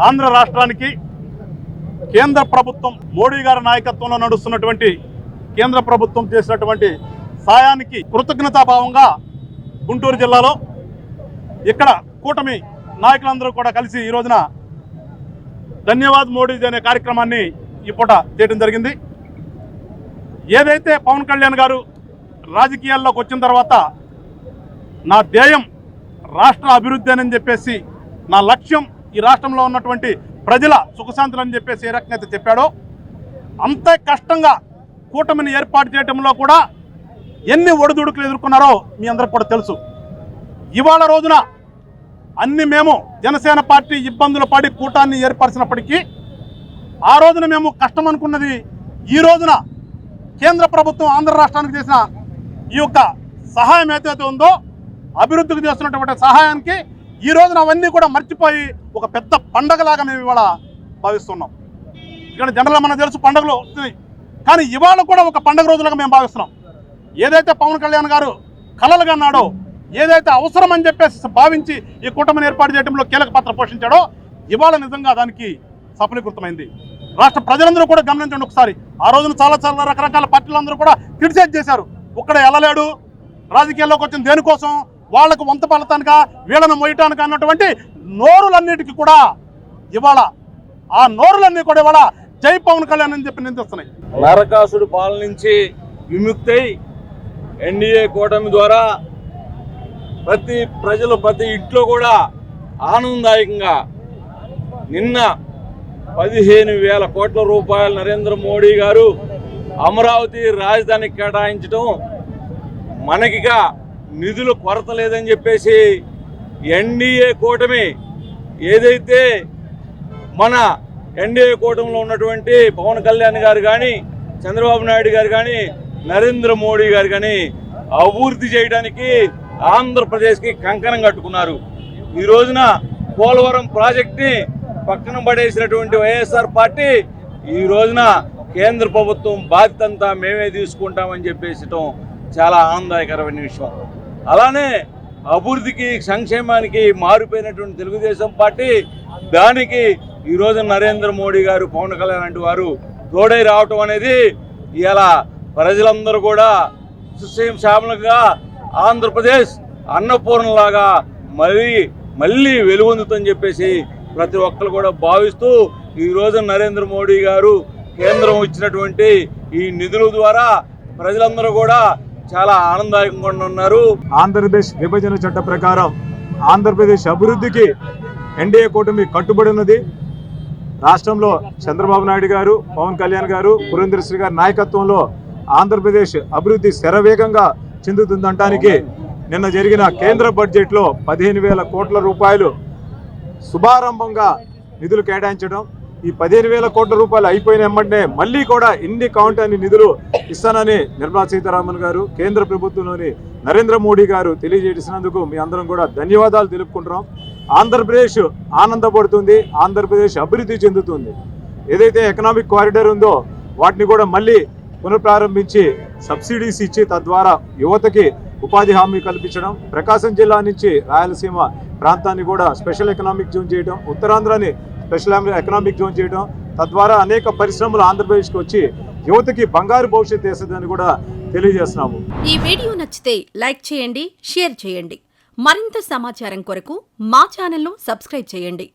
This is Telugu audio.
ఆంధ్ర రాష్ట్రానికి కేంద్ర ప్రభుత్వం మోడీ గారి నాయకత్వంలో నడుస్తున్నటువంటి కేంద్ర ప్రభుత్వం చేసినటువంటి సాయానికి కృతజ్ఞతాభావంగా గుంటూరు జిల్లాలో ఇక్కడ కూటమి నాయకులందరూ కూడా కలిసి ఈ రోజున ధన్యవాద్ మోడీజీ అనే కార్యక్రమాన్ని ఈ పూట చేయడం జరిగింది. ఏదైతే పవన్ కళ్యాణ్ గారు రాజకీయాల్లోకి వచ్చిన తర్వాత నా ధ్యేయం రాష్ట్ర అభివృద్ధి అని చెప్పేసి, నా లక్ష్యం ఈ రాష్ట్రంలో ఉన్నటువంటి ప్రజల సుఖశాంతులు అని చెప్పేసి ఏ రకంగా అయితే చెప్పాడో, అంతే కష్టంగా కూటమిని ఏర్పాటు చేయడంలో కూడా ఎన్ని ఒడిదుడుకులు ఎదుర్కొన్నారో మీ అందరికి కూడా తెలుసు. ఇవాళ రోజున అన్ని మేము జనసేన పార్టీ ఇబ్బందులు పడి కూటాన్ని ఏర్పరిచినప్పటికీ ఆ రోజున మేము కష్టం అనుకున్నది ఈ రోజున కేంద్ర ప్రభుత్వం ఆంధ్ర రాష్ట్రానికి చేసిన ఈ యొక్క సహాయం ఏదైతే ఉందో, అభివృద్ధికి చేస్తున్నటువంటి సహాయానికి ఈ రోజున అవన్నీ కూడా మర్చిపోయి ఒక పెద్ద పండగలాగా మేము ఇవాళ భావిస్తున్నాం. ఇక్కడ జనరల్గా మనకు తెలుసు పండుగలు వస్తున్నాయి, కానీ ఇవాళ కూడా ఒక పండుగ రోజులుగా మేము భావిస్తున్నాం. ఏదైతే పవన్ కళ్యాణ్ గారు కలలుగా అన్నాడో, ఏదైతే అవసరం అని చెప్పేసి భావించి ఈ కూటమిని ఏర్పాటు చేయడంలో కీలక పాత్ర పోషించాడో, ఇవాళ నిజంగా దానికి సఫలీకృతమైంది. రాష్ట్ర ప్రజలందరూ కూడా గమనించండి ఒకసారి. ఆ రోజున చాలా రకరకాల పార్టీలందరూ కూడా క్రిటిసైజ్ చేశారు. ఒక్కడ వెళ్ళలేడు, రాజకీయాల్లోకి వచ్చిన దేనికోసం, వాళ్లకు వంత పలతానుక వీళ్ళను మోయటానికి అన్నటువంటి నోరులన్నిటికీ కూడా ఇవాళ ఆ నోరులన్నీ కూడా ఇవాళ జై పవన్ కళ్యాణ్ అని చెప్పి నిందిస్తున్నాయి. నరకాసుడు పాలన నుంచి విముక్తై ఎన్డీఏ కూటమి ద్వారా ప్రతి ఇంట్లో కూడా ఆనందదాయకంగా నిన్న 15,000 కోట్ల రూపాయలు నరేంద్ర మోడీ గారు అమరావతి రాజధానికి కేటాయించడం, మనకిగా నిధులు కొరత లేదని చెప్పేసి ఎన్డీఏ కూటమి ఏదైతే మన ఎన్డీఏ కూటమిలో ఉన్నటువంటి పవన్ కళ్యాణ్ గారు కానీ, చంద్రబాబు నాయుడు గారు కానీ, నరేంద్ర మోడీ గారు కానీ అభివృద్ధి చేయడానికి ఆంధ్రప్రదేశ్కి కంకణం కట్టుకున్నారు. ఈ రోజున పోలవరం ప్రాజెక్ట్ని పక్కన పడేసినటువంటి వైఎస్ఆర్ పార్టీ ఈ రోజున కేంద్ర ప్రభుత్వం బాధ్యత అంతా మేమే తీసుకుంటామని చెప్పేసటం చాలా ఆనందకరమైన విషయం. అలానే అభివృద్ధికి సంక్షేమానికి మారిపోయినటువంటి తెలుగుదేశం పార్టీ దానికి ఈ రోజు నరేంద్ర మోడీ గారు, పవన్ కళ్యాణ్ లాంటి వారు తోడై రావటం అనేది ఇలా ప్రజలందరూ కూడా సుశ్యామలంగా ఆంధ్రప్రదేశ్ అన్నపూర్ణలాగా మళ్ళీ వెలుగొందుతుందని చెప్పేసి ప్రతి ఒక్కరు కూడా భావిస్తూ ఈ రోజు నరేంద్ర మోడీ గారు కేంద్రం ఇచ్చినటువంటి ఈ నిధుల ద్వారా ప్రజలందరూ కూడా చాలా ఆనందదాయకంగా ఉన్నారు. ఆంధ్రప్రదేశ్ విభజన చట్ట ప్రకారం ఆంధ్రప్రదేశ్ అభివృద్ధికి ఎన్డీఏ కూటమి కట్టుబడి ఉన్నది. రాష్ట్రంలో చంద్రబాబు నాయుడు గారు, పవన్ కళ్యాణ్ గారు, పురంధేశ్వరి గారి నాయకత్వంలో ఆంధ్రప్రదేశ్ అభివృద్ధి శరవేగంగా చెందుతుందనటానికి నిన్న జరిగిన కేంద్ర బడ్జెట్లో 15,000 కోట్ల రూపాయలు శుభారంభంగా నిధులు కేటాయించడం, ఈ 15,000 కోట్ల రూపాయలు అయిపోయిన వెంబడే మళ్ళీ కూడా ఎన్ని కౌంట్ అని నిధులు ఇస్తానని నిర్మలా సీతారామన్ గారు, కేంద్ర ప్రభుత్వంలోని నరేంద్ర మోడీ గారు తెలియజేసినందుకు మీ అందరం కూడా ధన్యవాదాలు తెలుపుకుంటున్నాం. ఆంధ్రప్రదేశ్ ఆనందపడుతుంది, ఆంధ్రప్రదేశ్ అభివృద్ధి చెందుతుంది. ఏదైతే ఎకనామిక్ కారిడార్ ఉందో వాటిని కూడా మళ్ళీ పునఃప్రారంభించి సబ్సిడీస్ ఇచ్చి తద్వారా యువతకి ఉపాధి హామీ కల్పించడం, ప్రకాశం జిల్లా నుంచి రాయలసీమ ప్రాంతాన్ని కూడా స్పెషల్ ఎకనామిక్ జోన్ చేయడం, ఉత్తరాంధ్రాని స్పెషల్ ఎకనామిక్ జోన్ చేయడం, తద్వారా అనేక పరిశ్రమలు ఆంధ్రప్రదేశ్కి వచ్చి యువతకి బంగారు భవిష్యత్తు వేస్తుందని కూడా తెలియజేస్తున్నాము. ఈ వీడియో నచ్చితే లైక్ చేయండి, షేర్ చేయండి. మరింత సమాచారం కొరకు మా ఛానల్ను సబ్స్క్రైబ్ చేయండి.